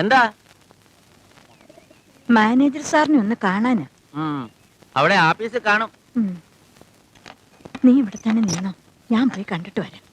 എന്താ? മാനേജർ സാറിനെ ഒന്ന് കാണാനാ. അവിടെ ആഫീസിൽ കാണും. നീ ഇവിടെ തന്നെ നിന്നോ, ഞാൻ പോയി കണ്ടിട്ട് വരാം.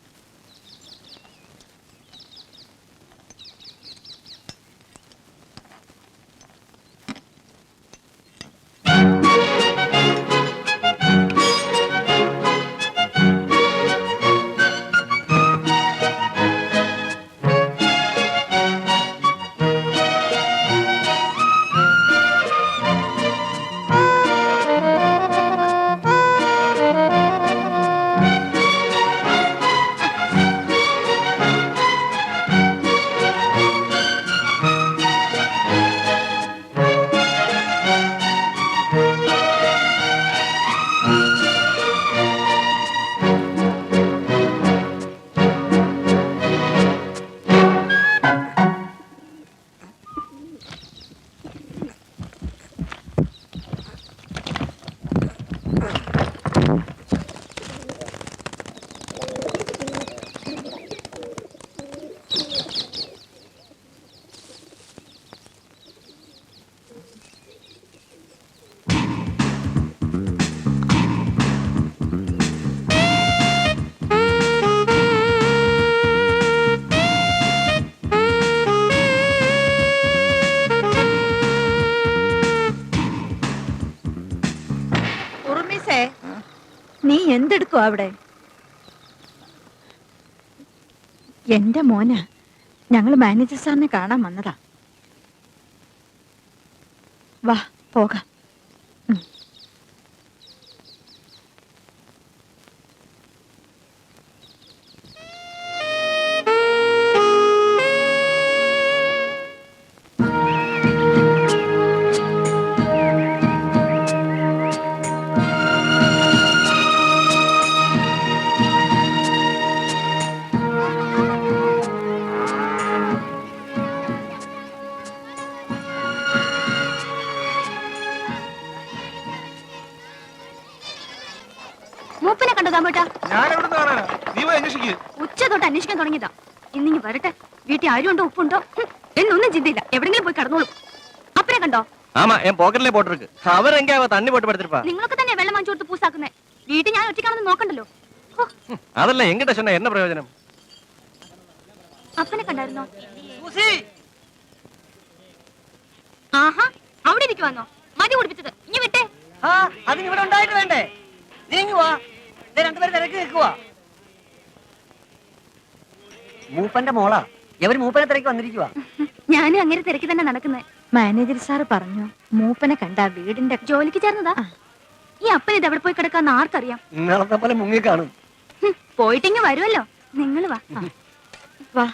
നീ എന്തെടുക്കോ അവിടെ? എന്റെ മോനാ, ഞങ്ങൾ മാനേജർ സാറിനെ കാണാൻ വന്നതാ. വാ പോകാം. മൂപ്പനെ കണ്ടോ താമോട്ടാ? ഉച്ച തൊട്ട് അന്വേഷിക്കാൻ തുടങ്ങിയതാ. ഇന്നിങ്ങി വരട്ടെ. വീട്ടിൽ ആരുണ്ടോ ഉപ്പുണ്ടോ എന്നൊന്നും ചിന്തയില്ല. എവിടെങ്കിലും പോയി കടന്നോളൂ. അപ്പനെ കണ്ടോ? നിങ്ങളൊക്കെ തന്നെ വെള്ളം വാങ്ങിച്ചു കൊടുത്ത് പൂസാക്കുന്നേ. വീട്ടിൽ ഞാൻ ഒറ്റയ്ക്കാണെന്ന് നോക്കണ്ടല്ലോ. അതല്ല എങ്ങനെ എന്ന പ്രയോജനം? അപ്പനെ കണ്ടായിരുന്നോ? ആഹാ, അവിടെ ഇരിക്കുവാന്നോ? മതി കുടിപ്പിച്ചത്. ഇനി വിട്ടേ. അതിനിവിടെ ഉണ്ടായിട്ട് വേണ്ടേ? നീങ്ങുവാ, രണ്ടുപേരും തിരക്ക് നിൽക്കുവാ. മൂപ്പന്റെ മോളാ, എവര് മൂപ്പനെ തിരക്ക് വന്നിരിക്കുവാ. ഞാനും അങ്ങനെ തിരക്കി തന്നെ നടക്കുന്നത്. മാനേജർ സാറ് പറഞ്ഞു മൂപ്പനെ കണ്ട വീടിന്റെ ജോലിക്ക് ചേർന്നതാ. ഈ അപ്പൻ ഇത് എവിടെ പോയി കിടക്കാന്ന് ആർക്കറിയാം? നിങ്ങളത്തെ പോലെ മുങ്ങി കാണും. പോയിട്ടിങ്ങ് വരുമല്ലോ. നിങ്ങൾ വാ വാ.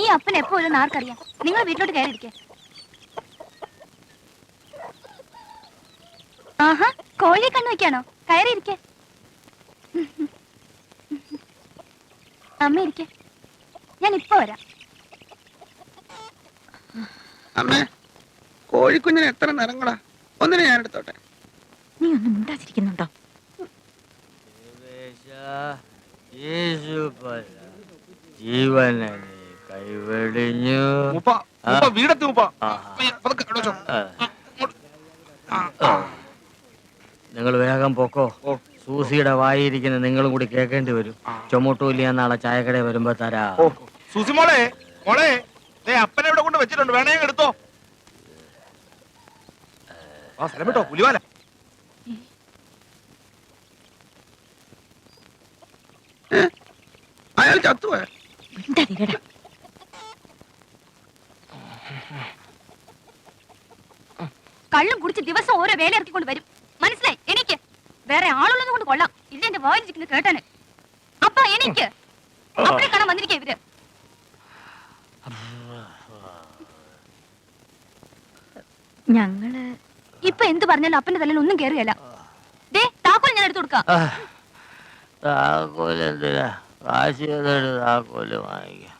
ഈ അപ്പൻ എപ്പോ ഒരു ആർക്കറിയാം? നിങ്ങൾ വീട്ടിലോട്ട് കയറിയിരിക്കേ. ആഹാ, കോഴിയെ കണ്ണു വെക്കാണോ? കയറിയിരിക്കേ. അമ്മ ഇരിക്കേ, ഞാൻ ഇപ്പൊ വരാം. അമ്മേ, കോഴിക്കുഞ്ഞിന് എത്ര നിറങ്ങളാ? ഒന്നിനെ ഞാൻ എടുത്തോട്ടെ. നീ ഒന്നും മിണ്ടാതിരിക്കുന്നുണ്ടോ? ജീവനെ കൈവെടിഞ്ഞു. നിങ്ങൾ വേഗം പൊക്കോ. സൂസിയുടെ വായിരിക്കുന്ന നിങ്ങളും കൂടി കേൾക്കേണ്ടി വരും. ചുമട്ടൂല്ല നാളെ ചായക്കടയിൽ വരുമ്പോ തരാ. സൂസി മോളെ, മോളെ, അപ്പനെ ഇവിടെ കൊണ്ട് വെച്ചിട്ടുണ്ട്, വേണേ എടുത്തോ. സ്ഥലം വിട്ടോ, പുലിവാല. അയാൾ ചത്തുപോയ. കള്ളും കുടിച്ച് ദിവസം ഓരോ വേല ഇറക്കിക്കൊണ്ട് വരും. മനസ്സിലായി? എനിക്ക് വേറെ ആളുള്ളത് കൊണ്ട് കൊള്ളാം. ഇല്ല എന്റെ വായിച്ചിരിക്കുന്നത് കേട്ടാന്. അപ്പ എനിക്ക് അപ്പനെ കാണാൻ വന്നിരിക്കുക ഇവര്. ഞങ്ങള് ഇപ്പൊ എന്ത് പറഞ്ഞാലും അപ്പന്റെ തലയിൽ ഒന്നും കേറുകയല്ല. ദേ താക്കോൽ ഞാൻ എടുത്തു കൊടുക്കാം. താക്കോല് എന്തിനാ? കാശ് താക്കോല് വാങ്ങിക്കാം.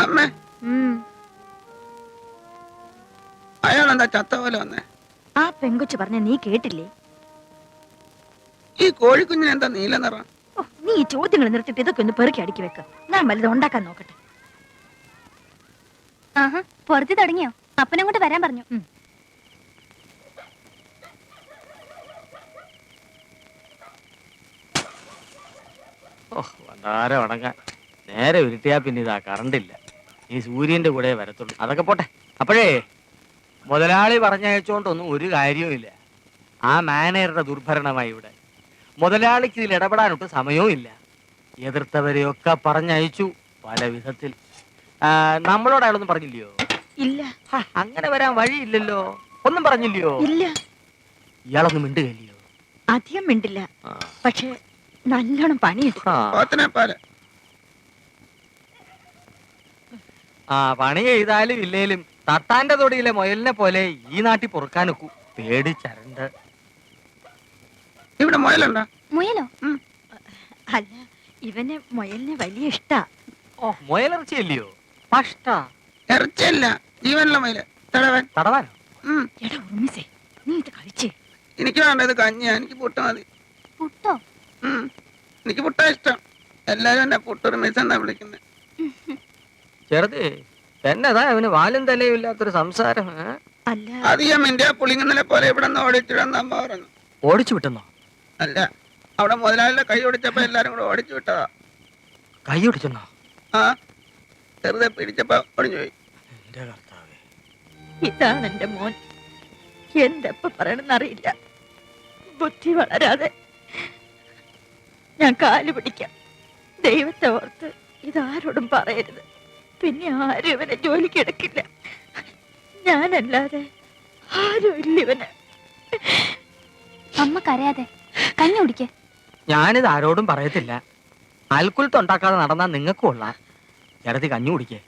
അമ്മേ ഉം. അയാളെന്താ ചത്ത പോലെ വന്നേ? ആ പെങ്കൊച്ചു പറഞ്ഞ നീ കേട്ടില്ലേ? ഈ കോഴിക്കുഞ്ഞിന് എന്താ നീല നിറം? ഓ, നീ ഈ ചോദ്യങ്ങൾ നിർത്തിയിട്ട് ഇതൊക്കെ ഒന്ന് പെറുക്കി അടുക്കി വെക്ക. ഞാൻ വലുത് ഉണ്ടാക്കാൻ നോക്കട്ടെ. ആഹാ പുറത്ത് തുടങ്ങിയോ? അപ്പനങ്ങോട്ട് വരാൻ പറഞ്ഞു. ഓ വണ്ടാരം അടങ്ങാൻ നേരെ ഉരുട്ടിയാ പിന്നെ ഇതാ കറണ്ടില്ല. ഈ സൂര്യന്റെ കൂടെ വരത്തുള്ളൂ. അതൊക്കെ പോട്ടെ. അപ്പോഴേ മുതലാളി പറഞ്ഞയച്ചോണ്ടൊന്നും ഒരു കാര്യവുമില്ല. ആ മാനേജറുടെ ദുർഭരണമായി ഇവിടെ. മുതലാളിക്ക് ഇതിൽ ഇടപെടാനൊട്ട് സമയവും ഇല്ല. എതിർത്തവരെയൊക്കെ പറഞ്ഞയച്ചു പല വിധത്തിൽ. നമ്മളോട് അയാളൊന്നും പറഞ്ഞില്ലയോ? ഇല്ല. അങ്ങനെ വരാൻ വഴിയില്ലല്ലോ. ഒന്നും പറഞ്ഞില്ലയോ? ഇല്ല. ഇയാളൊന്നും മിണ്ടുകയില്ലയോ? അധികം മിണ്ടില്ല, പക്ഷെ നല്ലോണം പണിയെടുക്കും. പോത്തിനെ പോലെ. പണി ചെയ്താലും ഇല്ലേലും തട്ടാന്റെ തൊടിയിലെ മുയലിനെ പോലെ ഈ നാട്ടിൽ പൊറുക്കാനൊക്കൂ. പേടിച്ചരണ്ട്. ഇവിടെ മുയലുണ്ടോ? മുയലോ? അല്ല, ഇവന് മുയലിനെ വലിയ ഇഷ്ടാ. ഓ മുയലിറച്ചിയല്ലയോ? പഷ്ട ഇറച്ചിയല്ല, ജീവനുള്ള മുയല്. തടവൻ. തടവാനോ? എടാ ഉർമിസേ, നീ ഇത് കഴിച്ചേ. എനിക്ക് വേണ്ട, ഇത് കഞ്ഞിയാ. എനിക്ക് പുട്ട് മതി. പുട്ടോ? എനിക്ക് പുട്ടാ ഇഷ്ടം. എല്ലാരും എന്നെ പുട്ടൊരുമിസ് എന്നാ വിളിക്കുന്നത്. ചെറുതേ എന്നതാ അവന് വാലും തലയും ഇല്ലാത്തൊരു സംസാരം. അല്ല, അധികം ഇന്ത്യ പുളിങ്ങുന്നതിനെ പോലെ ഇവിടെ നിന്ന് ഓടിച്ചിടാന്ന് അമ്മ പറഞ്ഞു. ഓടിച്ചു വിട്ടെന്നോ? അല്ല, അവിടെ മുതലാളിയുടെ കൈ ഓടിച്ചപ്പോ എല്ലാരും കൂടെ ഓടിച്ചു വിട്ടതാ. കൈ ഓടിച്ചെന്നോ? ആ, ചെറുതെ പിടിച്ചപ്പോ ഒടിഞ്ഞു പോയി. എന്റെ കർത്താവേ. ഇതാണ് എന്റെ മോൻ. എന്തെപ്പ പറയണെന്നറിയില്ല. ബുദ്ധി വളരാതെ ഞാൻ കാല് പിടിക്കാം. ദൈവത്തെ ഓർത്ത് ഇതാരോടും പറയരുത്. പിന്നെ ആരും ഇവനെ ജോലിക്ക് എടുക്കില്ല. ഞാനല്ലാതെ ആരും ഇല്ല ഇവന്. അമ്മ കരയാതെ കഞ്ഞി കുടിക്കേ. ഞാനിത് ആരോടും പറയത്തില്ല. അൽക്കുലത്തുണ്ടാക്കാതെ നടന്നാ നിങ്ങൾക്കും ഉള്ള. ചേട്ടത്തി കഞ്ഞി കുടിക്കേ.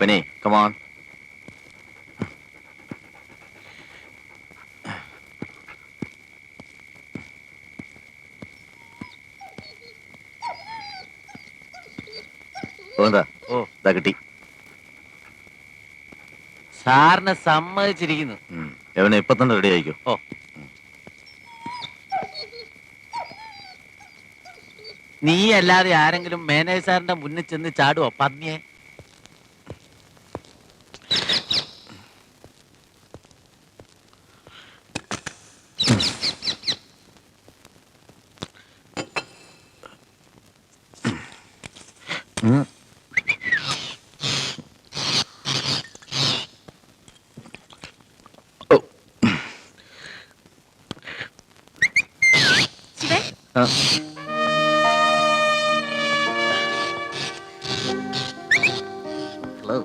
Benny, come on. ഓ കിട്ടി. സാറിനെ സമ്മതിച്ചിരിക്കുന്നു. എവനെ ഇപ്പൊ തന്നെ റെഡി ആയിക്കോ. ഓ നീ അല്ലാതെ ആരെങ്കിലും മാനേജർ സാറിന്റെ മുന്നിൽ ചെന്ന് ചാടുവോ പന്നിയെ? ഹലോ.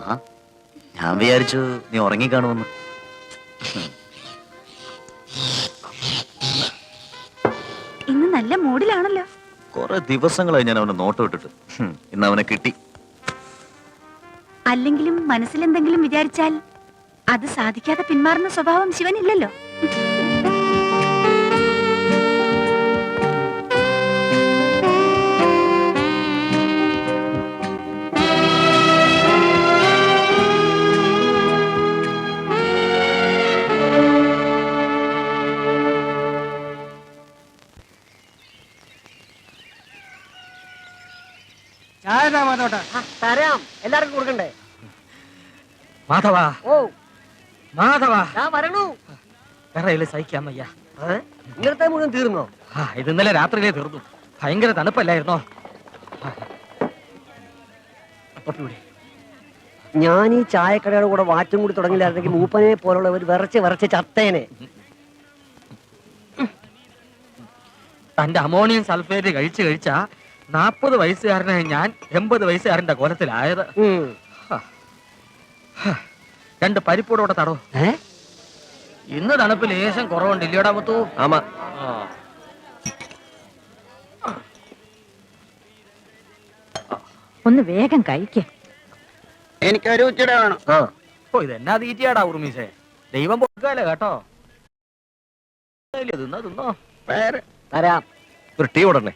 ആ, ഞാൻ വിചാരിച്ചു നീ ഉറങ്ങിക്കാണുമെന്ന്. ഇന്ന് നല്ല മൂഡിലാണല്ലോ. കുറെ ദിവസങ്ങളായി ഞാൻ അവനെ നോട്ട് വിട്ടിട്ട്. ഇന്ന് അവനെ കിട്ടി. അല്ലെങ്കിലും മനസ്സിലെന്തെങ്കിലും വിചാരിച്ചാൽ അത് സാധിക്കാതെ പിന്മാറുന്ന സ്വഭാവം ശിവനില്ലല്ലോ. തരാം, എല്ലാവർക്കും കൊടുക്കണ്ടേ? മാധവ, ഓ, മാധവ, ഞാൻ വരണു. വേറെ സഹിക്കാൻ വയ്യ. ഇന്നലത്തെ മുഴുവൻ തീർന്നോ? ഇത് ഇന്നലെ രാത്രിയിലേ തീർന്നു. ഭയങ്കര തണുപ്പല്ലായിരുന്നോ? ഞാൻ ഈ ചായക്കടയുടെ കൂടെ വാറ്റും കൂടി തുടങ്ങില്ലായിരുന്നെങ്കിൽ മൂപ്പനെ പോലുള്ളവർ വിറച്ച് ചത്തേനെ. തന്റെ അമോണിയം സൾഫേറ്റ് കഴിച്ചാ 40 വയസ്സുകാരനായ ഞാൻ 80 വയസ്സുകാരന്റെ കോലത്തിലായത്. 2 പരിപ്പൂടെ തടോ. ഇന്ന് തണുപ്പ് ലേശം കുറവുണ്ട്, ഇല്ലയോടാ മുത്തു? ആമാ. ഒന്ന് വേഗം കഴിക്കേ. എനിക്കൊരു ഉച്ചയുടെ വേണം. ഓ ഇതെന്നാ തീറ്റയാടാ ഉറുമീസേ. ദൈവം പൊക്കാലോ കേട്ടോ. വന്നില്ലേ? തിന്നോ തിന്നോ. പേര് തരാം. ഒരു ടീ ഓടണേ.